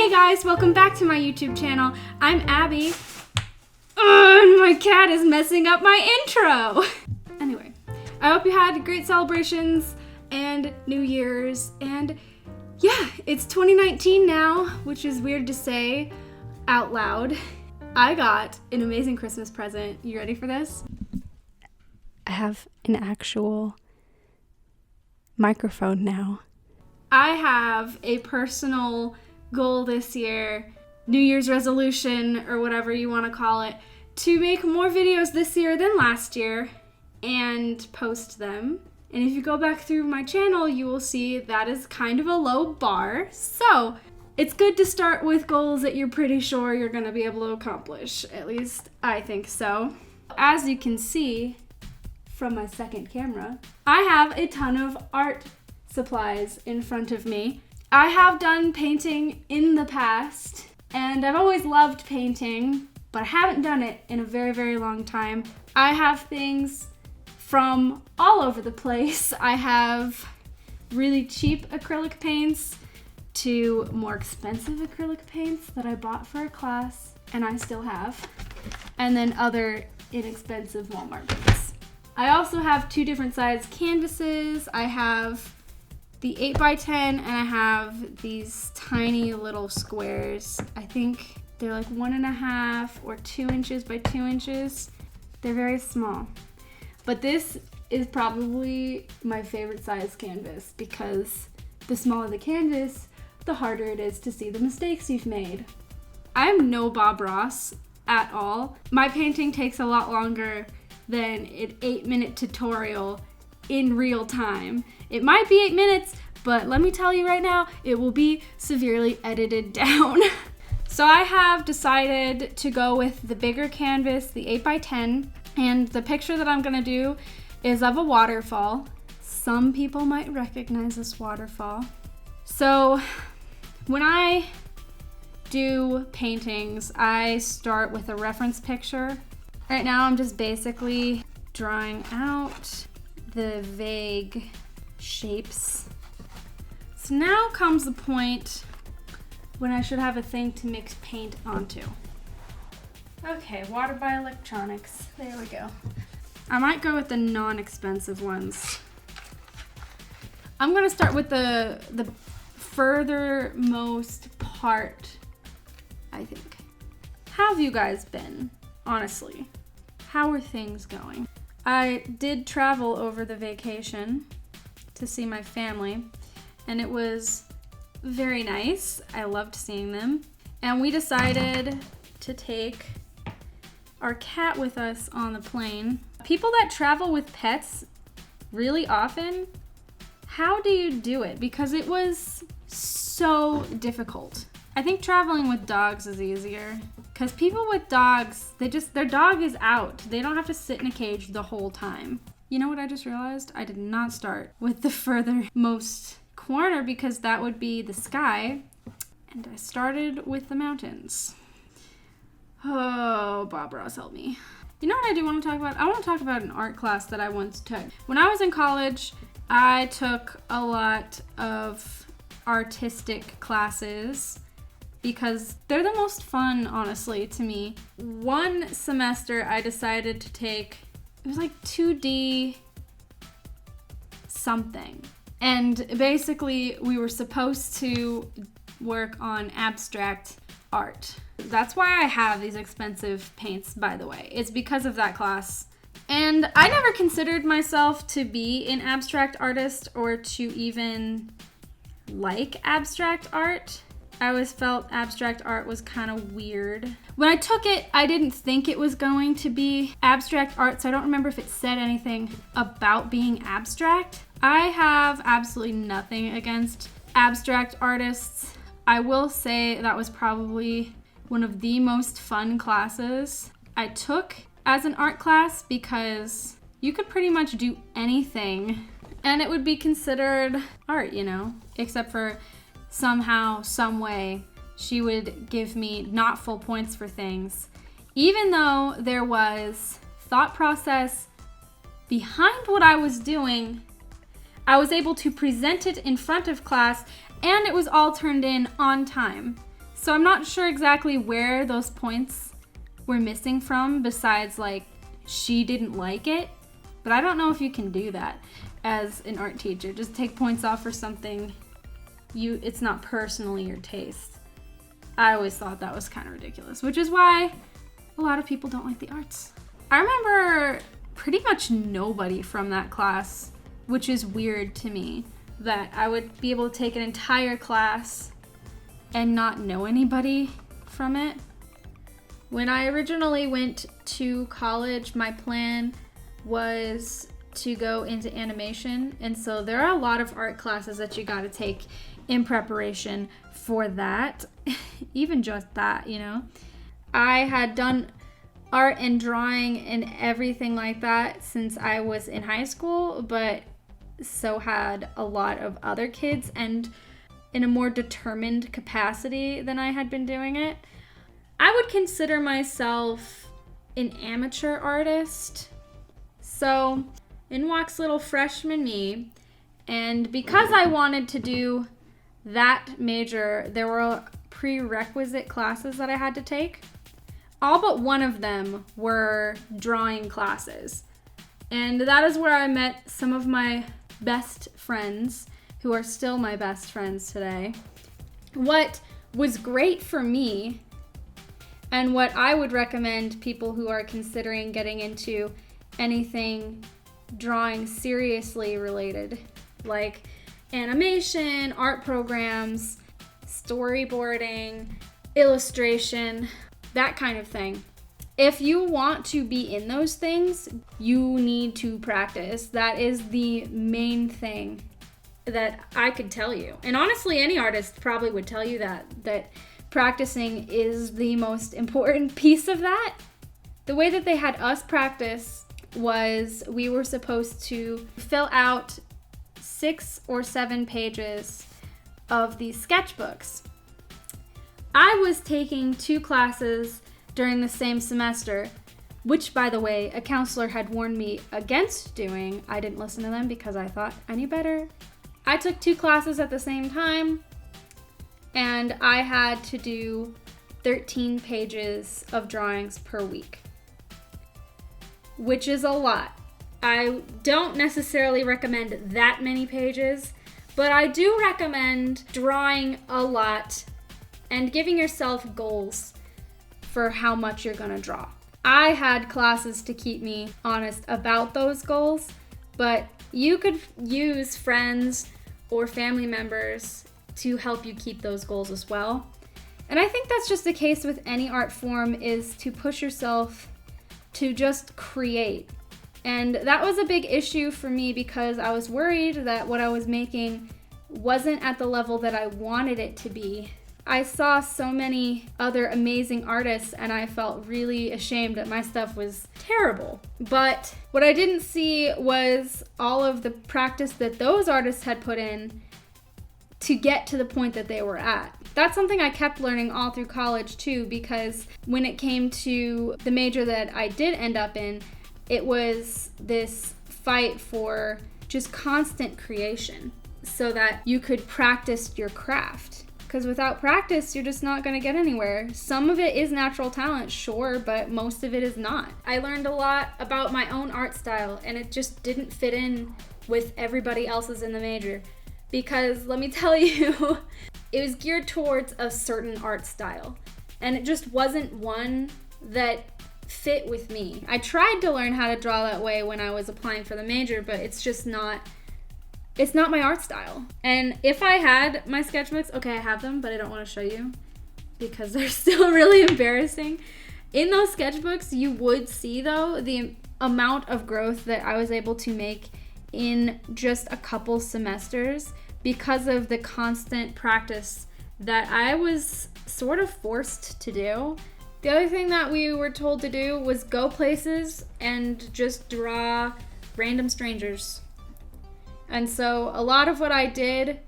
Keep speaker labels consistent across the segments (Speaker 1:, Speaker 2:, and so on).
Speaker 1: Hey guys, welcome back to my YouTube channel. I'm Abby. And my cat is messing up my intro. Anyway, I hope you had great celebrations and New Year's, and yeah, it's 2019 now, which is weird to say out loud. I got an amazing Christmas present. You ready for this? I have an actual microphone now. I have a personal goal this year, New Year's resolution, or whatever you want to call it, to make more videos this year than last year and post them. And if you go back through my channel, you will see that is kind of a low bar. So it's good to start with goals that you're pretty sure you're going to be able to accomplish. At least I think so. As you can see from my second camera, I have a ton of art supplies in front of me. I have done painting in the past, and I've always loved painting, but I haven't done it in a very, very long time. I have things from all over the place. I have really cheap acrylic paints to more expensive acrylic paints that I bought for a class, and I still have, and then other inexpensive Walmart paints. I also have two different size canvases. I have the 8x10 and I have these tiny little squares. I think they're like 1.5 or 2 inches by 2 inches. They're very small. But this is probably my favorite size canvas because the smaller the canvas, the harder it is to see the mistakes you've made. I'm no Bob Ross at all. My painting takes a lot longer than an 8-minute tutorial in real time. It might be 8 minutes, but let me tell you right now, it will be severely edited down. So I have decided to go with the bigger canvas, the 8x10, and the picture that I'm gonna do is of a waterfall. Some people might recognize this waterfall. So when I do paintings, I start with a reference picture. Right now I'm just basically drawing out the vague shapes. So now comes the point when I should have a thing to mix paint onto. Okay, water by electronics. There we go. I might go with the non-expensive ones. I'm gonna start with the furthermost part, I think. How have you guys been, honestly? How are things going? I did travel over the vacation to see my family, and it was very nice. I loved seeing them. And we decided to take our cat with us on the plane. People that travel with pets really often, how do you do it? Because it was so difficult. I think traveling with dogs is easier. Because people with dogs, their dog is out. They don't have to sit in a cage the whole time. You know what I just realized? I did not start with the furthermost corner because that would be the sky. And I started with the mountains. Oh, Bob Ross, help me. You know what I do want to talk about? I want to talk about an art class that I once took. When I was in college, I took a lot of artistic classes because they're the most fun, honestly, to me. One semester I decided to take, it was like 2D something. And basically we were supposed to work on abstract art. That's why I have these expensive paints, by the way. It's because of that class. And I never considered myself to be an abstract artist or to even like abstract art. I always felt abstract art was kind of weird. When I took it, I didn't think it was going to be abstract art, so I don't remember if it said anything about being abstract. I have absolutely nothing against abstract artists. I will say that was probably one of the most fun classes I took as an art class because you could pretty much do anything and it would be considered art, you know, except for somehow, some way, she would give me not full points for things. Even though there was thought process behind what I was doing, I was able to present it in front of class and it was all turned in on time. So I'm not sure exactly where those points were missing from, besides like she didn't like it. But I don't know if you can do that as an art teacher. Just take points off for something it's not personally your taste. I always thought that was kind of ridiculous, which is why a lot of people don't like the arts. I remember pretty much nobody from that class, which is weird to me, that I would be able to take an entire class and not know anybody from it. When I originally went to college, my plan was to go into animation, and so there are a lot of art classes that you got to take in preparation for that. Even just that, you know. I had done art and drawing and everything like that since I was in high school, but so had a lot of other kids, and in a more determined capacity than I had been doing it. I would consider myself an amateur artist. So in walks little freshman me, and because I wanted to do that major, there were prerequisite classes that I had to take. All but one of them were drawing classes. And that is where I met some of my best friends, who are still my best friends today. What was great for me, and what I would recommend people who are considering getting into anything drawing seriously related, like animation, art programs, storyboarding, illustration, that kind of thing. If you want to be in those things, you need to practice. That is the main thing that I could tell you. And honestly, any artist probably would tell you that practicing is the most important piece of that. The way that they had us practice was we were supposed to fill out 6 or 7 pages of these sketchbooks. I was taking 2 classes during the same semester, which, by the way, a counselor had warned me against doing. I didn't listen to them because I thought I knew better. I took 2 classes at the same time, and I had to do 13 pages of drawings per week, which is a lot. I don't necessarily recommend that many pages, but I do recommend drawing a lot and giving yourself goals for how much you're gonna draw. I had classes to keep me honest about those goals, but you could use friends or family members to help you keep those goals as well. And I think that's just the case with any art form, is to push yourself to just create. And that was a big issue for me because I was worried that what I was making wasn't at the level that I wanted it to be. I saw so many other amazing artists and I felt really ashamed that my stuff was terrible. But what I didn't see was all of the practice that those artists had put in to get to the point that they were at. That's something I kept learning all through college too, because when it came to the major that I did end up in, it was this fight for just constant creation so that you could practice your craft. Because without practice, you're just not going to get anywhere. Some of it is natural talent, sure, but most of it is not. I learned a lot about my own art style, and it just didn't fit in with everybody else's in the major. Because let me tell you, it was geared towards a certain art style, and it just wasn't one that fit with me. I tried to learn how to draw that way when I was applying for the major, but it's not my art style. And if I had my sketchbooks, okay, I have them, but I don't want to show you because they're still really embarrassing. In those sketchbooks, you would see, though, the amount of growth that I was able to make in just a couple semesters because of the constant practice that I was sort of forced to do. The other thing that we were told to do was go places and just draw random strangers. And so a lot of what I did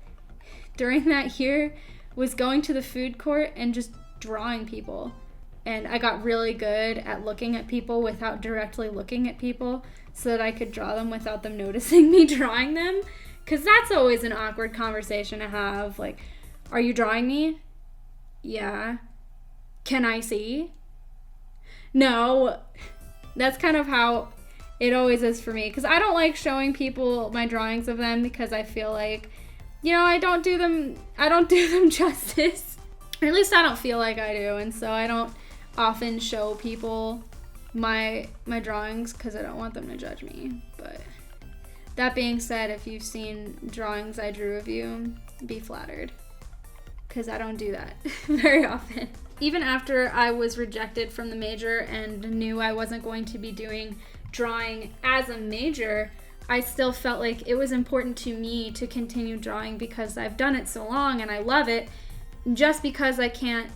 Speaker 1: during that year was going to the food court and just drawing people. And I got really good at looking at people without directly looking at people so that I could draw them without them noticing me drawing them. Because that's always an awkward conversation to have. Like, are you drawing me? Yeah. Can I see? No. That's kind of how it always is for me, because I don't like showing people my drawings of them because I feel like, you know, I don't do them justice. Or at least I don't feel like I do, and so I don't often show people my drawings because I don't want them to judge me. But that being said, if you've seen drawings I drew of you, be flattered, because I don't do that very often. Even after I was rejected from the major and knew I wasn't going to be doing drawing as a major, I still felt like it was important to me to continue drawing because I've done it so long and I love it. Just because I can't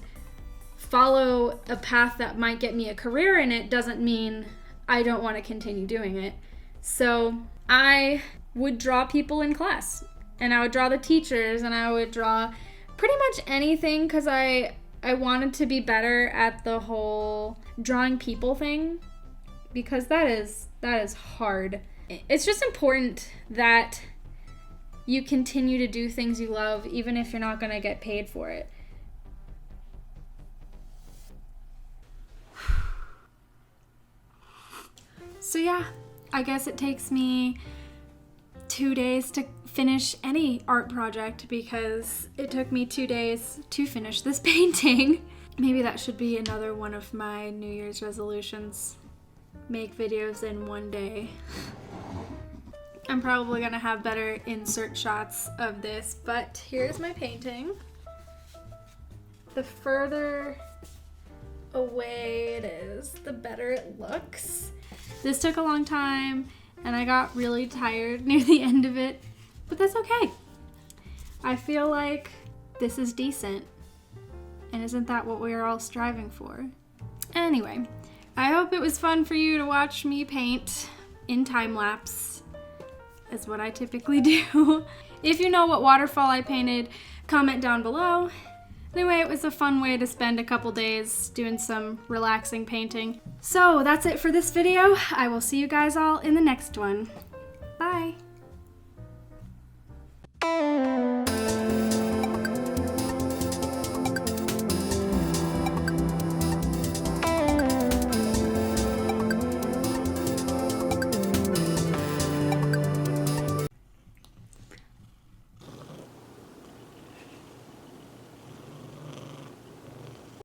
Speaker 1: follow a path that might get me a career in it doesn't mean I don't want to continue doing it. So I would draw people in class, and I would draw the teachers, and I would draw pretty much anything because I wanted to be better at the whole drawing people thing, because that is hard. It's just important that you continue to do things you love even if you're not going to get paid for it. So yeah, I guess it takes me 2 days to finish any art project because it took me 2 days to finish this painting. Maybe that should be another one of my New Year's resolutions. Make videos in 1 day. I'm probably gonna have better insert shots of this, but here's my painting. The further away it is, the better it looks. This took a long time, and I got really tired near the end of it, but that's okay. I feel like this is decent, and isn't that what we are all striving for? Anyway, I hope it was fun for you to watch me paint in time-lapse, is what I typically do. If you know what waterfall I painted, comment down below. Anyway, it was a fun way to spend a couple days doing some relaxing painting. So that's it for this video. I will see you guys all in the next one. Bye.